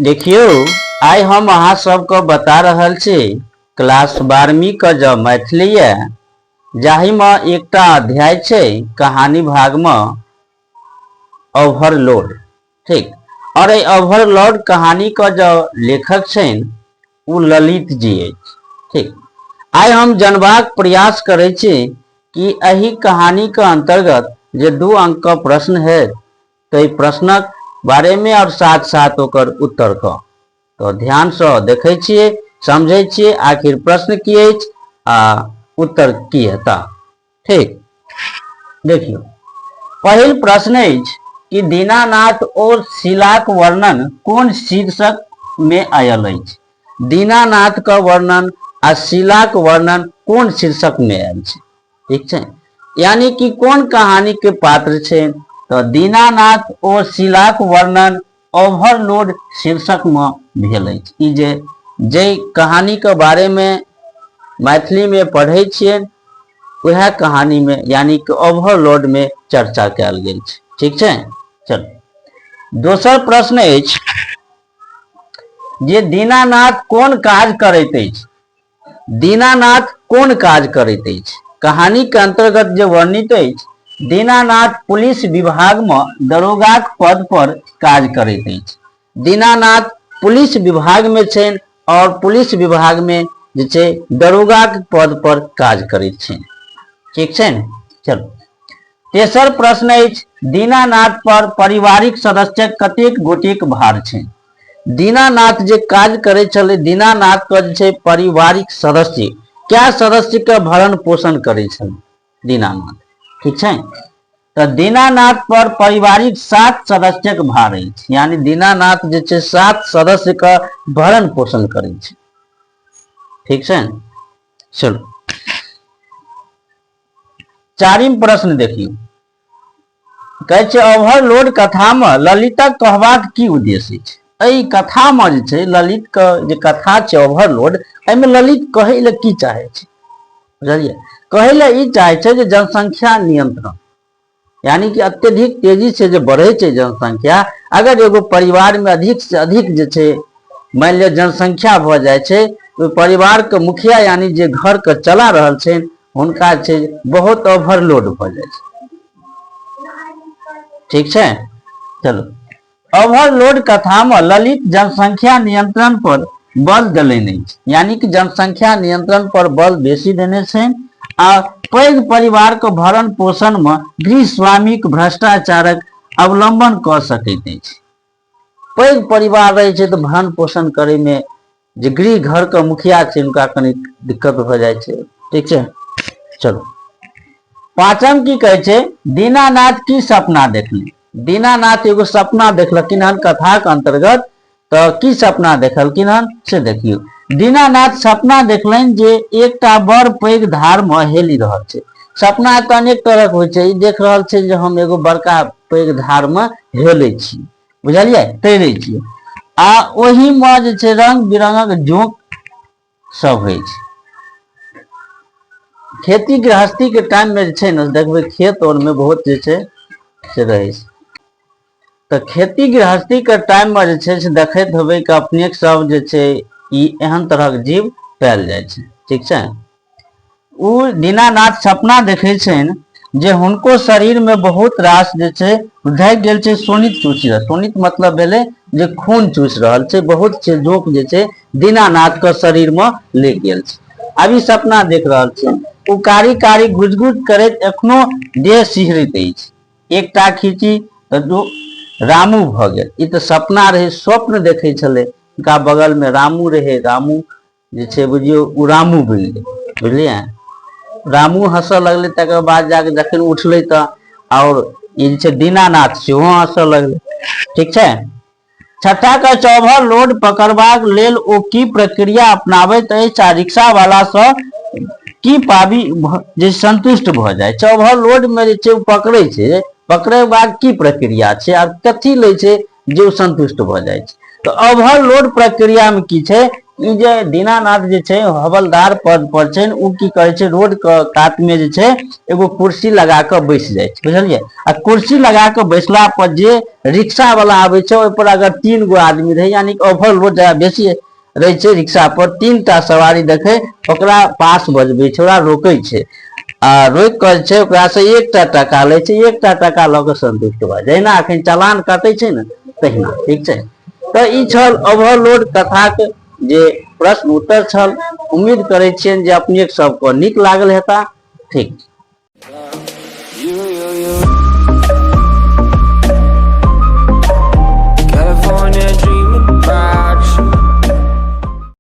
देखियो, आइ हम अहाँ सबको बता रहल छी क्लास 12वीं का जो मैथिली है, जाहि में एकटा अध्याय छै कहानी भाग में ओवरलोड। ठीक, और ये ओवरलोड कहानी का जो लेखक छन वो ललित जी है। ठीक, आइ हम जानबाक प्रयास करे छी कि एही कहानी के अंतर्गत जे 2 अंक का प्रश्न है, तो प्रश्नक बारे में और साथ साथ ओकर उत्तर का तो ध्यान से देखे छिए, समझे छिए आखिर प्रश्न की अछि आ उत्तर की हेता। ठीक, देखियो, पहिल प्रश्न अछि कि दीनानाथ और शीलाक वर्णन कोन शीर्षक में आयल अछि। दीनानाथ का वर्णन आ शीलाक वर्णन कोन शीर्षक में आयल छै। ठीक छै, यानी कि कोन कहानी के पात्र छै, तो दीनानाथ और शीलाक वर्णन ओवरलोड शीर्षक में भेल अछि। ई जे कहानी के बारे में मैथिली में पढ़े छिए वह कहानी में यानी कि ओवरलोड में चर्चा कयल गेल छै। ठीक छै, चलो दोसर प्रश्न अछि जे दीनानाथ कोन काज करैत अछि। दीनानाथ कोन काज करैत अछि। कहानी के अंतर्गत जो वर्णित अछि, दीनानाथ पुलिस विभाग में दरोगाक पद पर काज करैत अछि। दीनानाथ पुलिस विभाग में छन और पुलिस विभाग में जे छै दरोगाक पद पर काज करैत छन। ठीक छै ने, चलो तेसर प्रश्न अछि दीनानाथ पर पारिवारिक सदस्य कतेक गोटेक भार छन। दीनानाथ जे काज करे चले, दीनानाथ का जे पारिवारिक सदस्य क्या सदस्य के भरण पोषण करे छल दीनानाथ। ठीक छै, तो दीनानाथ पर पारिवारिक 7 सदस्य के भार अछि, यानी दीनानाथ जे छै 7 सदस्य का भरण पोषण करे छै। ठीक छै, चलो चारिम प्रश्न देखियो, कहे छै ओवरलोड कथा में ललितक कहबाक की उद्देश्य छै। एहि कथा में जे छै ललित के जे कथा छै ओवरलोड, एमे ललित कहे ले की चाहे छै बुझलिए। कहे ले ई चाहे छै जे जनसंख्या नियंत्रण, यानी कि अत्यधिक तेजी से जो बढ़े छै जनसंख्या, अगर एगो परिवार में अधिक से अधिक जे छै मान लिया जनसंख्या भ जाए छै, तो परिवार के मुखिया यानी जे घर के चला रहल छै हुनका छै बहुत ओवरलोड भ जाए छै। ठीक छै, चलो ओवरलोड कथा में ललित जनसंख्या नियंत्रण पर बल देने अछि, यानी कि जनसंख्या नियंत्रण पर बल बेसी देने छै आ पैघ परिवार के भरण पोषण में गृह स्वामिक भ्रष्टाचारक अवलंबन क सकैत अछि। पैघ परिवार रहे छै तो भरण पोषण करे में जे गृह घर के मुखिया छै उनका कनी दिक्कत भ जाए छै। ठीक छै, चलो पांचम की कहे छै दीनानाथ की सपना देखली। दीनानाथ एगो सपना देखलखिन हन कथा के अंतर्गत, तो की सपना देखलखिन हन से देखियो। दीनानाथ सपना देखलन जे एकटा बड़ पैघ धार में हेली रहल छै। सपना तो अनेक तरह के होय छै, ई देख रहल छै जे हम एगो बड़का पैघ धार में हेले छी बुझलिए, तैरे छी आ ओही में जे छै रंग बिरंगक जोंक सब होय छै। खेती गृहस्थी के टाइम में जे छै न देखबे खेत और में बहुत जे छै से रहे छै, तो खेती गृहस्थी के टाइम में जे छै से देखैत हेबै कि अपने सब जे छै ई एहन तरह के जीव पायल जाय छै। ठीक छै, उ दीनानाथ सपना देखे छन जे हुनको शरीर में बहुत रास जे छै ढक गेल छै शोणित चूसि रहल। शोणित मतलब भेले जे खून चूसि रहल छै, बहुत से जोंक जे छै दीनानाथ के शरीर में लग गेल छै। अभी सपना देख रहल छै, उ कारी कारी गुज गुज करैत एखनो देह सिहरैत अछि। एकटा खींची तो रामू भ गेल। ई तो सपना रहे, स्वप्न देखे छले, उनका बगल में रामू रहे, रामू जे छै बुझियो उ रामू बनि गेल बुझलिए। रामू हंसऽ लगले, तकर बाद जाके जखन उठले तो और ई जे छै दीनानाथ सेहो हंसऽ लगले। ठीक छै, छठा का ओवरलोड पकड़बाक लेल ओ की प्रक्रिया अपनाबैत अछि आ रिक्शा वाला सँ की पाबी जे संतुष्ट भ जाए छै। ओवरलोड में जे छै पकड़े छै, पकड़े के बाद की प्रक्रिया छै और कथी ले छै जे संतुष्ट भ जाए छै। तो ओवरलोड प्रक्रिया में की छै ई जे दीनानाथ जे छै हवलदार पद पर छै, उ की करे छै, रोड के कात में जे छै एगो कुर्सी लगा के बैस जाय छै, बुझलियै। आ कुर्सी लगा के बैसला पर जे रिक्शा वाला आबै छै, ओहि पर अगर 3 गो आदमी रहे, यानी कि ओवरलोड जरा बेसी रहे छै रिक्शा पर, 3 टा सवारी देखे ओकरा पास बजबै छै, ओकरा रोकै छै, आ रोक कर छै ओकरा से 1टा टका ले छै, 1टा टका लऽ के संतुष्ट भऽ, जहिना अखन चालान काटे छै ने तहिना, ठीक छै। तऽ ई छल ओवरलोड कथाक जे प्रश्न उत्तर छल। उम्मीद करै छियनि जे अपने सबके नीक लागल हेता। ठीक।